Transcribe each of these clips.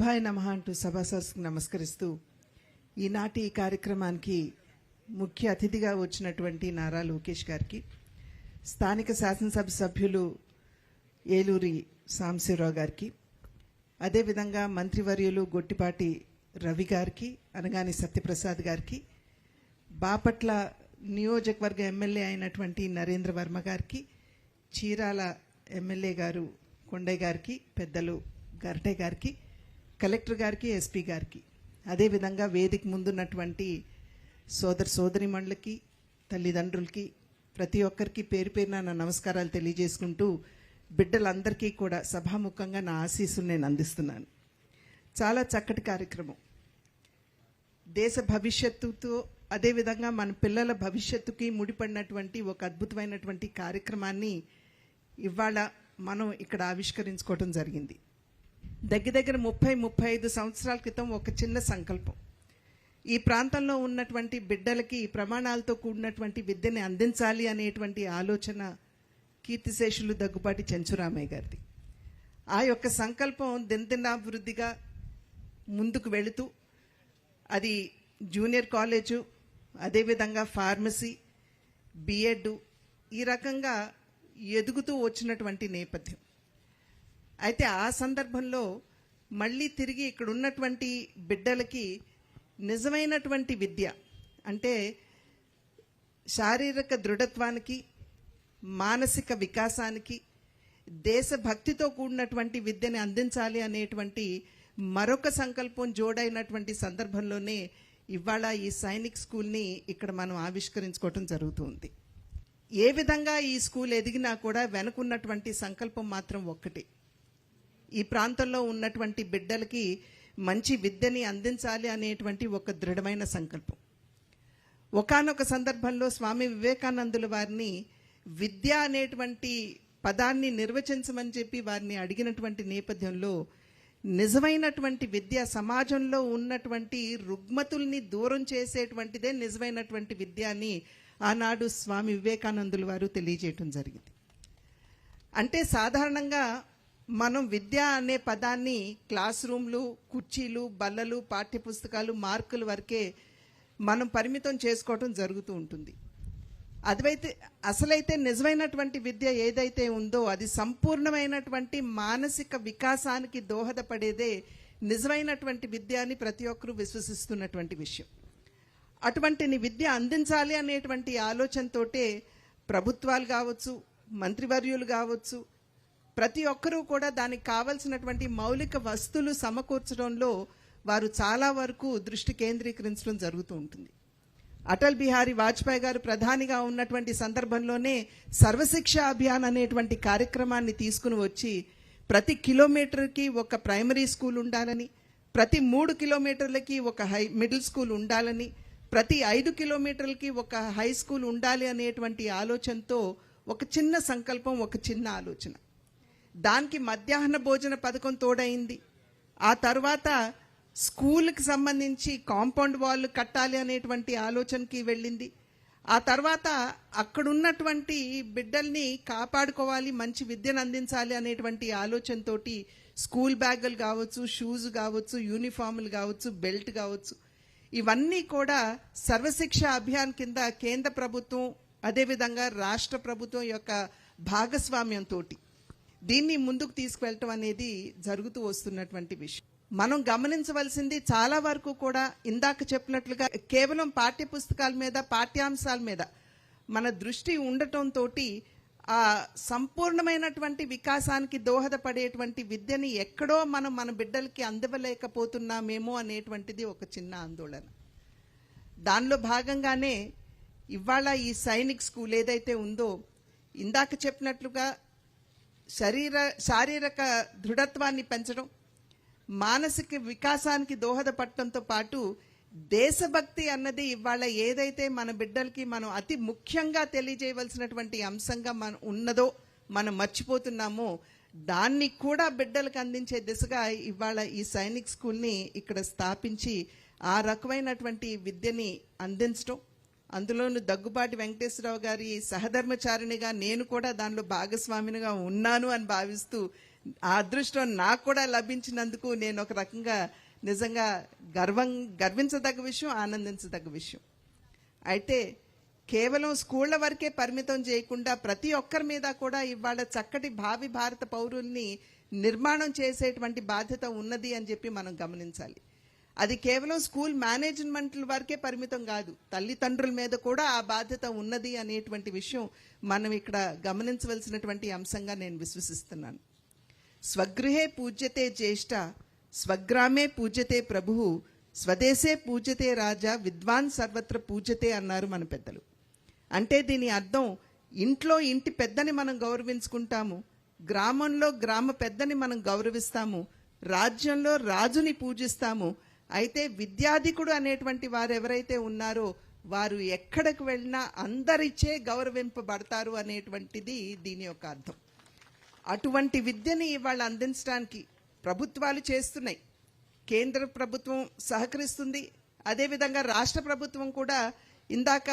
భాయ్ నమః అంటూ సభాసదస్సుకు నమస్కరిస్తూ ఈనాటి ఈ కార్యక్రమానికి ముఖ్య అతిథిగా వచ్చినటువంటి నారా లోకేష్ గారికి, స్థానిక శాసనసభ సభ్యులు ఏలూరి సాంబశివరావు గారికి, అదేవిధంగా మంత్రివర్యులు గొట్టిపాటి రవి గారికి, అనగాని సత్యప్రసాద్ గారికి, బాపట్ల నియోజకవర్గ ఎమ్మెల్యే అయినటువంటి నరేంద్ర వర్మ గారికి, చీరాల ఎమ్మెల్యే గారు కొండయ్య గారికి, పెద్దలు గర్టే గారికి, కలెక్టర్ గారికి, ఎస్పీ గారికి, అదేవిధంగా వేదిక ముందున్నటువంటి సోదరిమణులకి, తల్లిదండ్రులకి, ప్రతి ఒక్కరికి పేరు పేరున నా నమస్కారాలు తెలియజేసుకుంటూ బిడ్డలందరికీ కూడా సభాముఖంగా నా ఆశీస్సులు నేను అందిస్తున్నాను. చాలా చక్కటి కార్యక్రమం. దేశ భవిష్యత్తుతో అదేవిధంగా మన పిల్లల భవిష్యత్తుకి ముడిపడినటువంటి ఒక అద్భుతమైనటువంటి కార్యక్రమాన్ని ఇవాళ మనం ఇక్కడ ఆవిష్కరించుకోవడం జరిగింది. దగ్గర 30-35 సంవత్సరాల క్రితం ఒక చిన్న సంకల్పం, ఈ ప్రాంతంలో ఉన్నటువంటి బిడ్డలకి ప్రమాణాలతో కూడినటువంటి విద్యని అందించాలి అనేటువంటి ఆలోచన కీర్తిశేషులు దగ్గుబాటి చెంచురామయ్య గారిది. ఆ యొక్క సంకల్పం దినదినాభివృద్ధిగా ముందుకు వెళుతూ అది జూనియర్ కాలేజు, అదేవిధంగా ఫార్మసీ, బిఎడ్, ఈ రకంగా ఎదుగుతూ వచ్చినటువంటి నేపథ్యం. అయితే ఆ సందర్భంలో మళ్ళీ తిరిగి ఇక్కడ ఉన్నటువంటి బిడ్డలకి నిజమైనటువంటి విద్య అంటే శారీరక దృఢత్వానికి, మానసిక వికాసానికి, దేశభక్తితో కూడినటువంటి విద్యని అందించాలి అనేటువంటి మరొక సంకల్పం జోడైనటువంటి సందర్భంలోనే ఇవాళ ఈ సైనిక్ స్కూల్ని ఇక్కడ మనం ఆవిష్కరించుకోవటం జరుగుతుంది. ఏ విధంగా ఈ స్కూల్ ఎదిగినా కూడా వెనుకున్నటువంటి సంకల్పం మాత్రం ఒక్కటి, ఈ ప్రాంతంలో ఉన్నటువంటి బిడ్డలకి మంచి విద్యని అందించాలి అనేటువంటి ఒక దృఢమైన సంకల్పం. ఒకానొక సందర్భంలో స్వామి వివేకానందుల వారిని విద్య అనేటువంటి పదాన్ని నిర్వచించమని చెప్పి వారిని అడిగినటువంటి నేపథ్యంలో నిజమైనటువంటి విద్య సమాజంలో ఉన్నటువంటి రుగ్మతుల్ని దూరం చేసేటువంటిదే నిజమైనటువంటి విద్య అని ఆనాడు స్వామి వివేకానందుల వారు తెలియజేయటం జరిగింది. అంటే సాధారణంగా మనం విద్య అనే పదాన్ని క్లాస్ రూమ్లు, కుర్చీలు, బల్లలు, పాఠ్యపుస్తకాలు, మార్కుల వరకే మనం పరిమితం చేసుకోవటం జరుగుతూ ఉంటుంది. అసలైతే నిజమైనటువంటి విద్య ఏదైతే ఉందో అది సంపూర్ణమైనటువంటి మానసిక వికాసానికి దోహదపడేదే నిజమైనటువంటి విద్య అని ప్రతి ఒక్కరూ విశ్వసిస్తున్నటువంటి విషయం. అటువంటి విద్య అందించాలి అనేటువంటి ఆలోచనతోటే ప్రభుత్వాలు కావచ్చు, మంత్రివర్యులు కావచ్చు, ప్రతి ఒక్కరూ కూడా దానికి కావలసినటువంటి మౌలిక వస్తువులు సమకూర్చడంలో వారు చాలా వరకు దృష్టి కేంద్రీకరించడం జరుగుతూ ఉంటుంది. అటల్ బిహారీ వాజ్పేయి గారు ప్రధానిగా ఉన్నటువంటి సందర్భంలోనే సర్వశిక్ష అభియాన్ అనేటువంటి కార్యక్రమాన్ని తీసుకుని వచ్చి ప్రతి కిలోమీటర్కి ఒక ప్రైమరీ స్కూల్ ఉండాలని, ప్రతి 3 కిలోమీటర్లకి ఒక మిడిల్ స్కూల్ ఉండాలని, ప్రతి 5 కిలోమీటర్లకి ఒక హై స్కూల్ ఉండాలి అనేటువంటి ఆలోచనతో ఒక చిన్న సంకల్పం, ఒక చిన్న ఆలోచన. దానికి మధ్యాహ్న భోజన పథకం తోడైంది. ఆ తర్వాత స్కూల్కి సంబంధించి కాంపౌండ్ వాల్ కట్టాలి అనేటువంటి ఆలోచనకి వెళ్ళింది. ఆ తర్వాత అక్కడున్నటువంటి బిడ్డల్ని కాపాడుకోవాలి, మంచి విద్యను అందించాలి అనేటువంటి ఆలోచనతోటి స్కూల్ బ్యాగులు కావచ్చు, షూస్ కావచ్చు, యూనిఫామ్లు కావచ్చు, బెల్ట్ కావచ్చు, ఇవన్నీ కూడా సర్వశిక్ష అభియాన్ కింద కేంద్ర ప్రభుత్వం అదేవిధంగా రాష్ట్ర ప్రభుత్వం యొక్క భాగస్వామ్యంతో దీన్ని ముందుకు తీసుకువెళ్ళటం అనేది జరుగుతూ వస్తున్నటువంటి విషయం. మనం గమనించవలసింది చాలా వరకు కూడా ఇందాక చెప్పినట్లుగా కేవలం పాఠ్యపుస్తకాల మీద, పాఠ్యాంశాల మీద మన దృష్టి ఉండటంతో ఆ సంపూర్ణమైనటువంటి వికాసానికి దోహదపడేటువంటి విద్యని ఎక్కడో మనం మన బిడ్డలకి అందివ్వలేకపోతున్నామేమో అనేటువంటిది ఒక చిన్న ఆందోళన. దానిలో భాగంగానే ఇవాళ ఈ సైనిక్ స్కూల్ ఏదైతే ఉందో ఇందాక చెప్పినట్లుగా శారీరక దృఢత్వాన్ని పెంచడం, మానసిక వికాసానికి దోహదపడటంతో పాటు దేశభక్తి అన్నది ఇవాళ ఏదైతే మన బిడ్డలకి మనం అతి ముఖ్యంగా తెలియజేయవలసినటువంటి అంశంగా ఉన్నదో మనం మర్చిపోతున్నామో దాన్ని కూడా బిడ్డలకు అందించే దిశగా ఇవాళ ఈ సైనిక్ స్కూల్ని ఇక్కడ స్థాపించి ఆ రకమైనటువంటి విద్యని అందించడం, అందులోనూ దగ్గుబాటి వెంకటేశ్వరరావు గారి సహధర్మచారిణిగా నేను కూడా దానిలో భాగస్వామినిగా ఉన్నాను అని భావిస్తూ ఆ అదృష్టం నాకు కూడా లభించినందుకు నేను ఒక రకంగా నిజంగా గర్వించదగ్గ విషయం, ఆనందించదగ్గ విషయం. అయితే కేవలం స్కూళ్ల వరకే పరిమితం చేయకుండా ప్రతి ఒక్కరి మీద కూడా ఇవాళ చక్కటి భావి భారత పౌరుల్ని నిర్మాణం చేసేటువంటి బాధ్యత ఉన్నది అని చెప్పి మనం గమనించాలి. అది కేవలం స్కూల్ మేనేజ్మెంట్ల వరకే పరిమితం కాదు, తల్లిదండ్రుల మీద కూడా ఆ బాధ్యత ఉన్నది అనేటువంటి విషయం మనం ఇక్కడ గమనించవలసినటువంటి అంశంగా నేను విశ్వసిస్తున్నాను. స్వగృహే పూజ్యతే జ్యేష్ఠ, స్వగ్రామే పూజ్యతే ప్రభువు, స్వదేశే పూజ్యతే రాజా, విద్వాన్ సర్వత్ర పూజ్యతే అన్నారు మన పెద్దలు. అంటే దీని అర్థం ఇంట్లో ఇంటి పెద్దని మనం గౌరవించుకుంటాము, గ్రామంలో గ్రామ పెద్దని మనం గౌరవిస్తాము, రాజ్యంలో రాజుని పూజిస్తాము. అయితే విద్యాధికుడు అనేటువంటి వారు ఎవరైతే ఉన్నారో వారు ఎక్కడికి వెళ్ళినా అందరిచే గౌరవింపబడతారు అనేటువంటిది దీని యొక్క అర్థం. అటువంటి విద్యని ఇవాళ అందించడానికి ప్రభుత్వాలు చేస్తున్నాయి. కేంద్ర ప్రభుత్వం సహకరిస్తుంది, అదేవిధంగా రాష్ట్ర ప్రభుత్వం కూడా. ఇందాక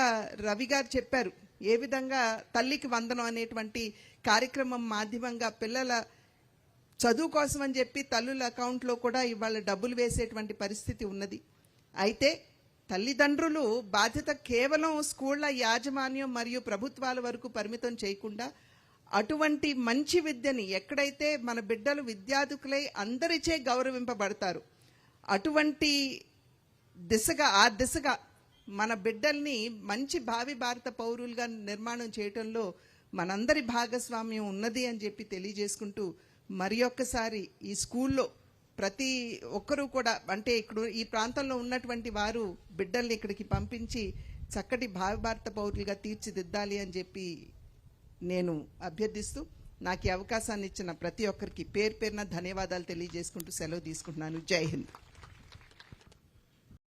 రవి గారు చెప్పారు ఏ విధంగా తల్లికి వందనం అనేటువంటి కార్యక్రమం మాధ్యమంగా పిల్లల చదువు కోసం అని చెప్పి తల్లుల అకౌంట్లో కూడా ఇవాళ డబ్బులు వేసేటువంటి పరిస్థితి ఉన్నది. అయితే తల్లిదండ్రులు బాధ్యత కేవలం స్కూళ్ల యాజమాన్యం మరియు ప్రభుత్వాల వరకు పరిమితం చేయకుండా అటువంటి మంచి విద్యని ఎక్కడైతే మన బిడ్డలు విద్యార్థులై అందరిచే గౌరవింపబడతారు అటువంటి ఆ దిశగా మన బిడ్డల్ని మంచి భావి భారత పౌరులుగా నిర్మాణం చేయటంలో మనందరి భాగస్వామ్యం ఉన్నది అని చెప్పి తెలియజేసుకుంటూ, మరి ఒక్కసారి ఈ స్కూల్లో ప్రతి ఒక్కరూ కూడా, అంటే ఇక్కడ ఈ ప్రాంతంలో ఉన్నటువంటి వారు బిడ్డల్ని ఇక్కడికి పంపించి చక్కటి భావి భారత పౌరులుగా తీర్చిదిద్దాలి అని చెప్పి నేను అభ్యర్థిస్తూ, నాకు ఈ అవకాశాన్ని ఇచ్చిన ప్రతి ఒక్కరికి పేరు పేరున ధన్యవాదాలు తెలియజేసుకుంటూ సెలవు తీసుకుంటున్నాను. జై హింద్.